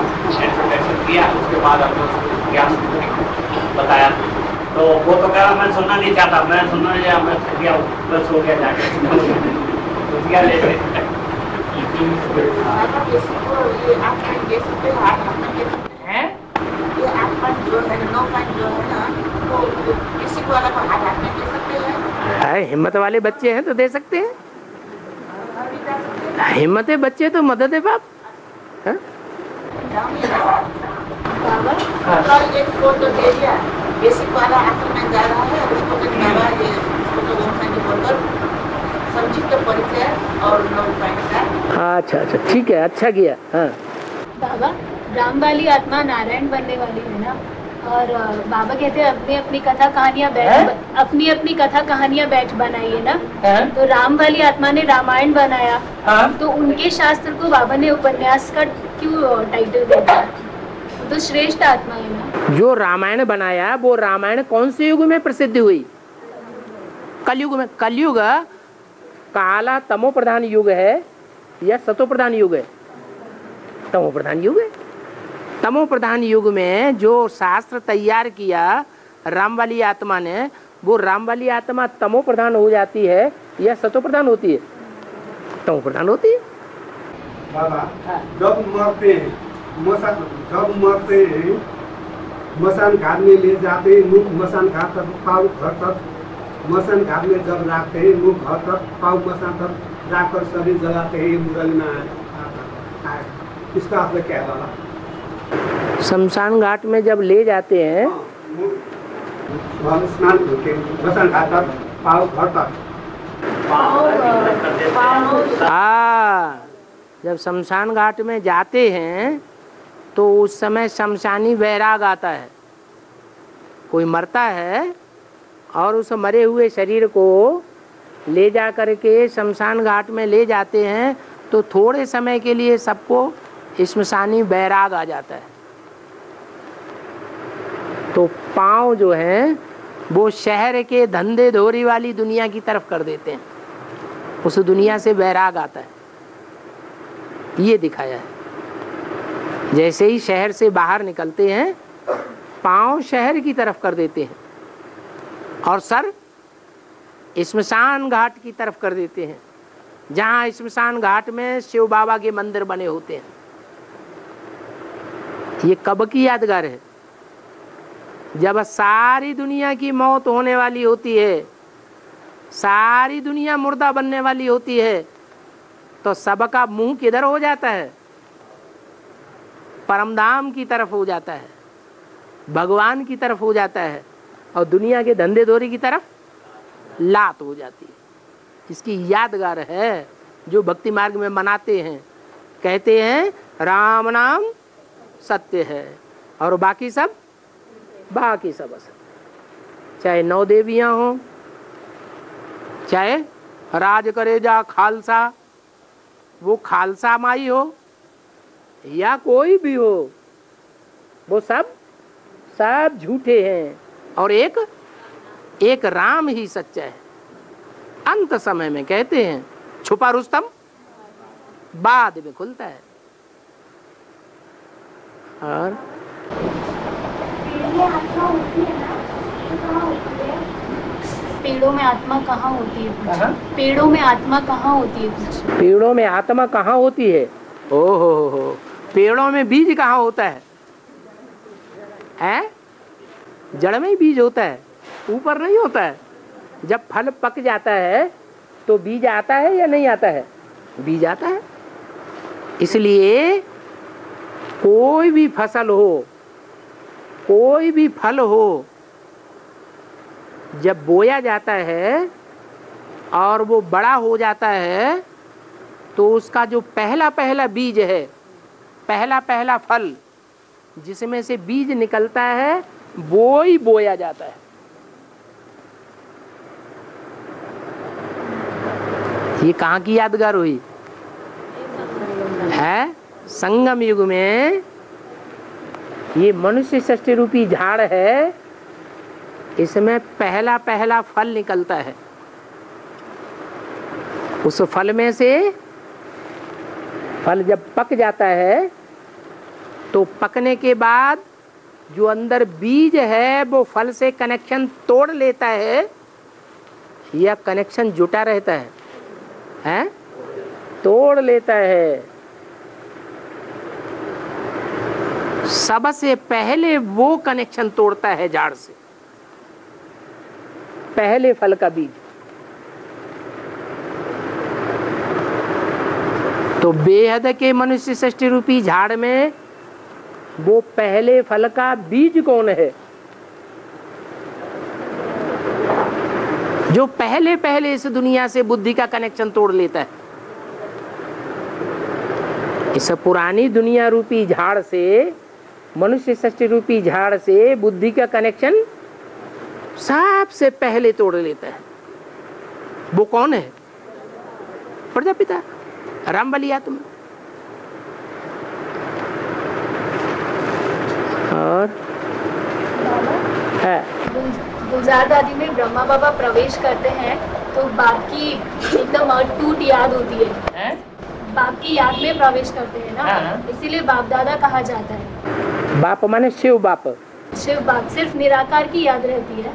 इंट्रोडक्शन किया, उसके बाद हमने उसको ज्ञान बताया। तो वो तो कहा मैं सुनना नहीं चाहता, मैं सुनना नहीं चाहता, मैं थक गया, बस हो गया जाके क्या ले हिम्मत वाले बच्चे हैं तो दे सकते हैं। हिम्मत है बच्चे तो मदद है बाप। कल एक फोटो दे दिया, बेसिक वाला आखिर में जा रहा है, उसको तो बाबा ये फोटो बोलकर संक्षिप्त परिचय और 9 पॉइंट का। अच्छा अच्छा ठीक है, अच्छा किया। हाँ बाबा, राम वाली आत्मा नारायण बनने वाली है ना, और बाबा कहते हैं अपनी अपनी कथा कहानियाँ बैठ बनाइए ना। तो राम वाली आत्मा ने रामायण बनाया, तो उनके शास्त्र को बाबा ने उपन्यास का क्यों टाइटल दिया? तो श्रेष्ठ आत्मा है ना। जो रामायण बनाया वो रामायण कौन से युग में प्रसिद्ध हुई? कलयुग में। कलयुग काला तमो प्रधान युग है या सतो प्रधान युग है? तमो प्रधान युग है। तमो प्रधान युग में जो शास्त्र तैयार किया राम वाली आत्मा ने, वो राम वाली आत्मा तमो प्रधान हो जाती है या सतो प्रधान होती है? तमो प्रधान होती है। बाबा जब मरते हैं, मसान घाट में ले जाते हैं, मुख मसान घाट तक, पाँव घर तक। मसान घाट में जब लाते हैं, मुख घर तक, पाँव मसान तक जाकर शरीर जलाते हैं। मुरली में इसका अर्थ क्या है बाबा? शमशान घाट में जब ले जाते हैं, स्नान होते मसान घाट तक, पाँव घर तक। जब शमशान घाट में जाते हैं तो उस समय शमशानी वैराग आता है। कोई मरता है और उस मरे हुए शरीर को ले जा करके शमशान घाट में ले जाते हैं, तो थोड़े समय के लिए सबको शमशानी वैराग आ जाता है। तो पाँव जो हैं वो शहर के धंधे धोरी वाली दुनिया की तरफ कर देते हैं, उस दुनिया से वैराग आता है। ये दिखाया है। जैसे ही शहर से बाहर निकलते हैं, पाँव शहर की तरफ कर देते हैं और सर शमशान घाट की तरफ कर देते हैं, जहाँ शमशान घाट में शिव बाबा के मंदिर बने होते हैं। ये कब की यादगार है? जब सारी दुनिया की मौत होने वाली होती है, सारी दुनिया मुर्दा बनने वाली होती है, तो सबका मुंह किधर हो जाता है? परमधाम की तरफ हो जाता है, भगवान की तरफ हो जाता है। और दुनिया के धंधे दोरी की तरफ लात हो जाती है। इसकी यादगार है जो भक्ति मार्ग में मनाते हैं, कहते हैं राम नाम सत्य है और बाकी सब असत। चाहे 9 देवियां हो, चाहे राज करे जा खालसा, वो खालसा माई हो या कोई भी हो, वो सब झूठे हैं और एक राम ही सच्चा है। अंत समय में कहते हैं छुपा रुस्तम बाद में खुलता है। और पेड़ों में आत्मा कहाँ होती है? पेड़ों में आत्मा कहाँ होती है? पेड़ों में आत्मा कहाँ होती है? हो पेड़ों में बीज कहाँ होता है? हैं? जड़ में ही बीज होता है, ऊपर नहीं होता है। जब फल पक जाता है तो बीज आता है या नहीं आता है? बीज आता है। इसलिए कोई भी फसल हो, कोई भी फल हो, जब बोया जाता है और वो बड़ा हो जाता है तो उसका जो पहला बीज है, पहला फल जिसमें से बीज निकलता है, वो ही बोया जाता है। ये कहाँ की यादगार हुई है? संगम युग में ये मनुष्य षष्ठी रूपी झाड़ है, इसमें पहला फल निकलता है। उस फल में से फल जब पक जाता है तो पकने के बाद जो अंदर बीज है वो फल से कनेक्शन तोड़ लेता है या कनेक्शन जुटा रहता है? हैं? तोड़ लेता है। सबसे पहले वो कनेक्शन तोड़ता है झाड़ से, पहले फल का बीज। तो बेहद के मनुष्य षष्ठी रूपी झाड़ में वो पहले फल का बीज कौन है? जो पहले इस दुनिया से बुद्धि का कनेक्शन तोड़ लेता है। इस पुरानी दुनिया रूपी झाड़ से, मनुष्य षष्ठी रूपी झाड़ से बुद्धि का कनेक्शन सबसे पहले तोड़ लेता है। वो कौन है? प्रजापिता राम बलि आत्मा। और है गुलजार दादी में ब्रह्मा बाबा प्रवेश करते हैं तो बाप की एकदम अटूट याद होती है। बाप की याद में प्रवेश करते हैं ना, इसीलिए बाप दादा कहा जाता है। बाप माने शिव बाप। शिव बाप सिर्फ निराकार की याद रहती है।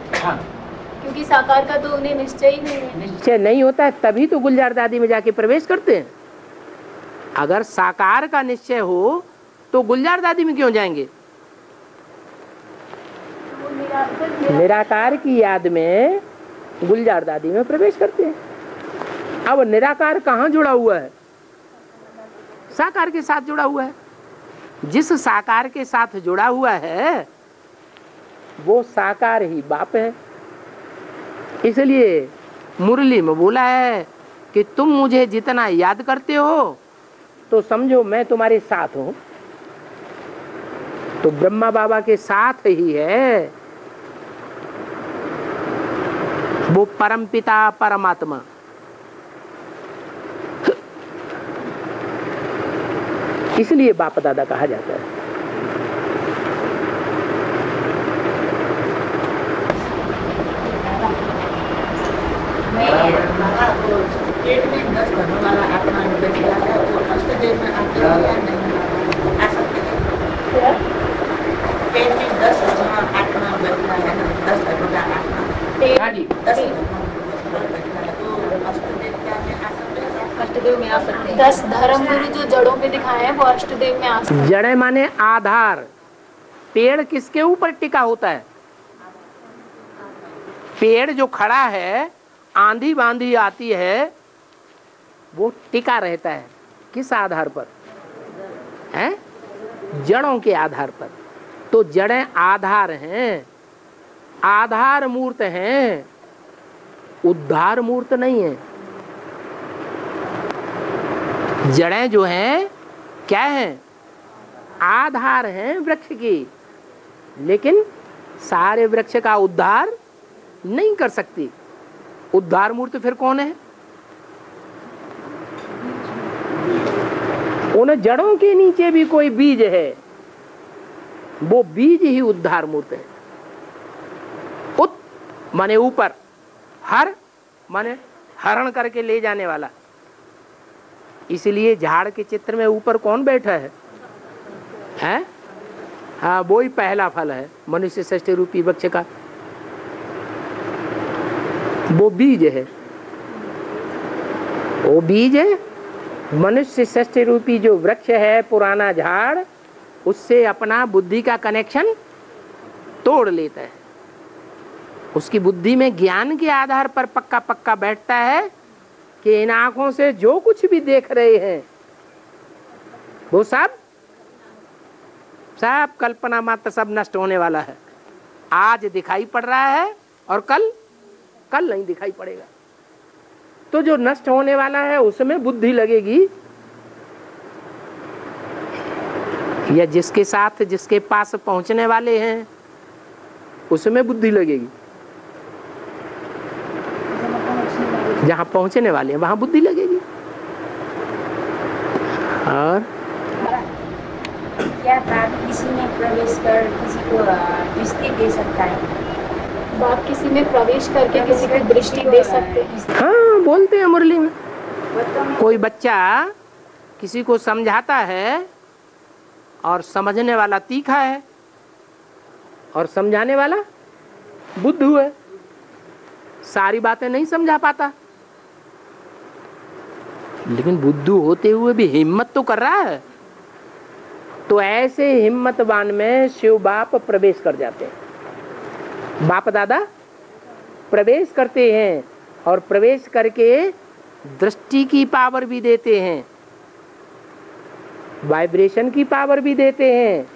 क्योंकि साकार का तो उन्हें निश्चय ही नहीं है। निश्चय नहीं होता है तभी तो गुलजार दादी में जाके प्रवेश करते हैं। अगर साकार का निश्चय हो तो गुलजार दादी में क्यों जाएंगे? निराकार की याद में गुलजार दादी में प्रवेश करते हैं। अब निराकार कहाँ जुड़ा हुआ है? साकार के साथ जुड़ा हुआ है। जिस साकार के साथ जुड़ा हुआ है वो साकार ही बाप है। इसलिए मुरली में बोला है कि तुम मुझे जितना याद करते हो तो समझो मैं तुम्हारे साथ हूं। तो ब्रह्मा बाबा के साथ ही है वो परमपिता परमात्मा। इसलिए बाप दादा कहा जाता है। पेट में 10 धर्म वाला आत्मा बैठा है, वो अष्टदेव में आते हैं या नहीं आ सकते हैं? पेट में 10 धर्म आत्मा बैठा है, 10 धर्म का आत्मा 10 अष्टदेव में आ सकते हैं। 10 धर्म गुरु जो जड़ों पे दिखाए हैं वो अष्टदेव में आ सकते हैं। जड़ें माने आधार। पेड़ किसके ऊपर टिका होता है? पेड़ जो खड़ा है, आंधी बांधी आती है, वो टिका रहता है किस आधार पर? हैं? जड़ों के आधार पर। तो जड़ें आधार हैं आधार मूर्त हैं, उद्धार मूर्त नहीं है। जड़ें जो हैं क्या हैं? आधार हैं वृक्ष की, लेकिन सारे वृक्ष का उद्धार नहीं कर सकती। उद्धार मूर्त फिर कौन है? उन जड़ों के नीचे भी कोई बीज है, वो बीज ही उद्धार मूर्त है। उत माने ऊपर, हर माने हरण करके ले जाने वाला। इसलिए झाड़ के चित्र में ऊपर कौन बैठा है? हैं? हाँ, वो ही पहला फल है मनुष्य षष्ठी रूपी वृक्ष का, वो बीज है। वो बीज है मनुष्य षष्ठी रूपी जो वृक्ष है, पुराना झाड़, उससे अपना बुद्धि का कनेक्शन तोड़ लेता है। उसकी बुद्धि में ज्ञान के आधार पर पक्का पक्का बैठता है कि इन आंखों से जो कुछ भी देख रहे हैं वो सब कल्पना मात्र, सब नष्ट होने वाला है। आज दिखाई पड़ रहा है और कल नहीं दिखाई पड़ेगा। तो जो नष्ट होने वाला है उसमें बुद्धि लगेगी, या जिसके साथ जिसके पास पहुंचने वाले हैं उसमें बुद्धि लगेगी। जहां पहुंचने वाले हैं वहां बुद्धि लगेगी। और क्या बाप किसी में प्रवेश कर किसी को दृष्टि दे सकता है? बाप किसी में प्रवेश करके किसी को दृष्टि दे सकते हैं। हाँ, बोलते हैं मुरली में। कोई बच्चा किसी को समझाता है और समझने वाला तीखा है और समझाने वाला बुद्धू है, सारी बातें नहीं समझा पाता, लेकिन बुद्धू होते हुए भी हिम्मत तो कर रहा है। तो ऐसे हिम्मतवान में शिव बाप प्रवेश कर जाते हैं। बाप दादा प्रवेश करते हैं और प्रवेश करके दृष्टि की पावर भी देते हैं, वाइब्रेशन की पावर भी देते हैं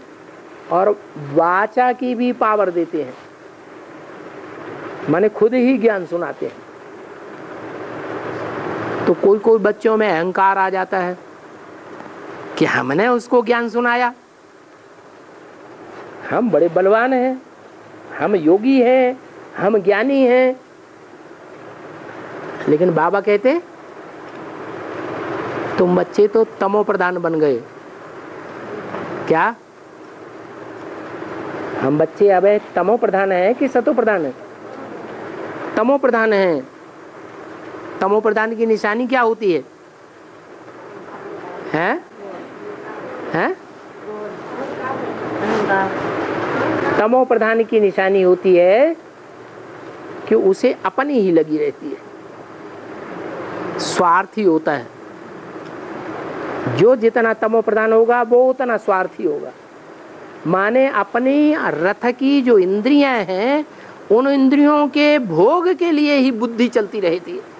और वाचा की भी पावर देते हैं। माने खुद ही ज्ञान सुनाते हैं। तो कोई कोई बच्चों में अहंकार आ जाता है कि हमने उसको ज्ञान सुनाया, हम बड़े बलवान हैं, हम योगी हैं, हम ज्ञानी हैं। लेकिन बाबा कहते तुम बच्चे तो तमो प्रधान बन गए। क्या हम बच्चे अब तमो प्रधान है कि सतो प्रधान है? तमो प्रधान है। तमो प्रधान की निशानी क्या होती है? हैं? हैं? तमो प्रधान की निशानी होती है कि उसे अपनी ही लगी रहती है, स्वार्थी होता है। जो जितना तमो प्रधान होगा वो उतना स्वार्थी होगा। माने अपनी रथ की जो इंद्रियां हैं, उन इंद्रियों के भोग के लिए ही बुद्धि चलती रहती है।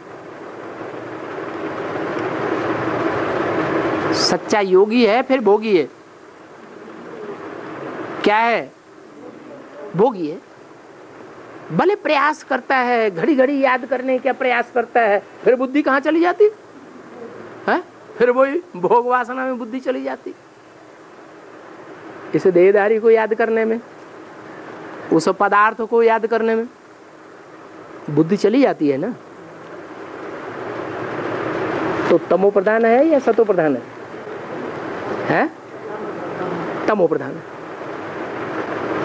सच्चा योगी है फिर भोगी है। क्या है? भोगी है। भले प्रयास करता है, घड़ी घड़ी याद करने का प्रयास करता है, फिर बुद्धि कहाँ चली जाती है? फिर वही भोग वासना में बुद्धि चली जाती। इस देहधारी को याद करने में, उस पदार्थ को याद करने में बुद्धि चली जाती है ना। तो तमो प्रधान है या सतो प्रधान है? तमो प्रधान है।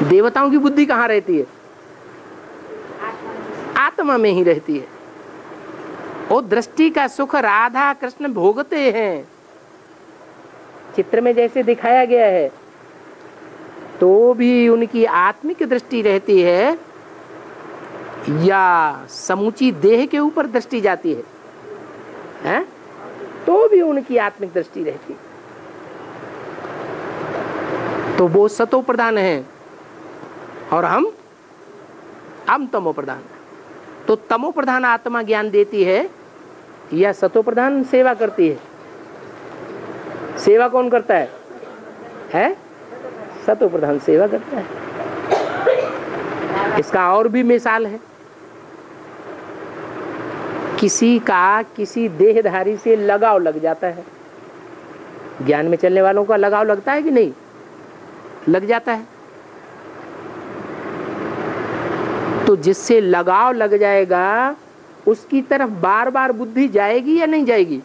देवताओं की बुद्धि कहाँ रहती है? आत्मा में ही रहती है। वो दृष्टि का सुख राधा कृष्ण भोगते हैं, चित्र में जैसे दिखाया गया है। तो भी उनकी आत्मिक दृष्टि रहती है या समूची देह के ऊपर दृष्टि जाती है? तो भी उनकी आत्मिक दृष्टि रहती है। तो वो सतो प्रधान है और हम तमो प्रधान। तो तमो प्रधान आत्मा ज्ञान देती है या सतो प्रधान सेवा करती है? सेवा कौन करता है? सतो प्रधान सेवा करता है। इसका और भी मिसाल है, किसी का किसी देहधारी से लगाव लग जाता है। ज्ञान में चलने वालों का लगाव लगता है कि नहीं? लग जाता है। तो जिससे लगाव लग जाएगा उसकी तरफ बार बार बुद्धि जाएगी या नहीं जाएगी?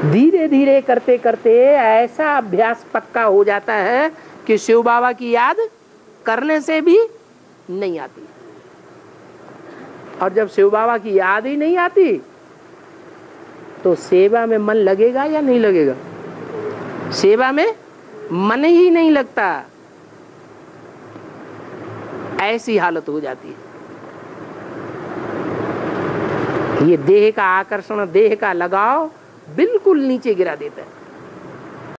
धीरे धीरे करते करते ऐसा अभ्यास पक्का हो जाता है कि शिव बाबा की याद करने से भी नहीं आती। और जब शिव बाबा की याद ही नहीं आती तो सेवा में मन लगेगा या नहीं लगेगा? सेवा में मन ही नहीं लगता, ऐसी हालत हो जाती है। ये देह का आकर्षण, देह का लगाव बिल्कुल नीचे गिरा देता है।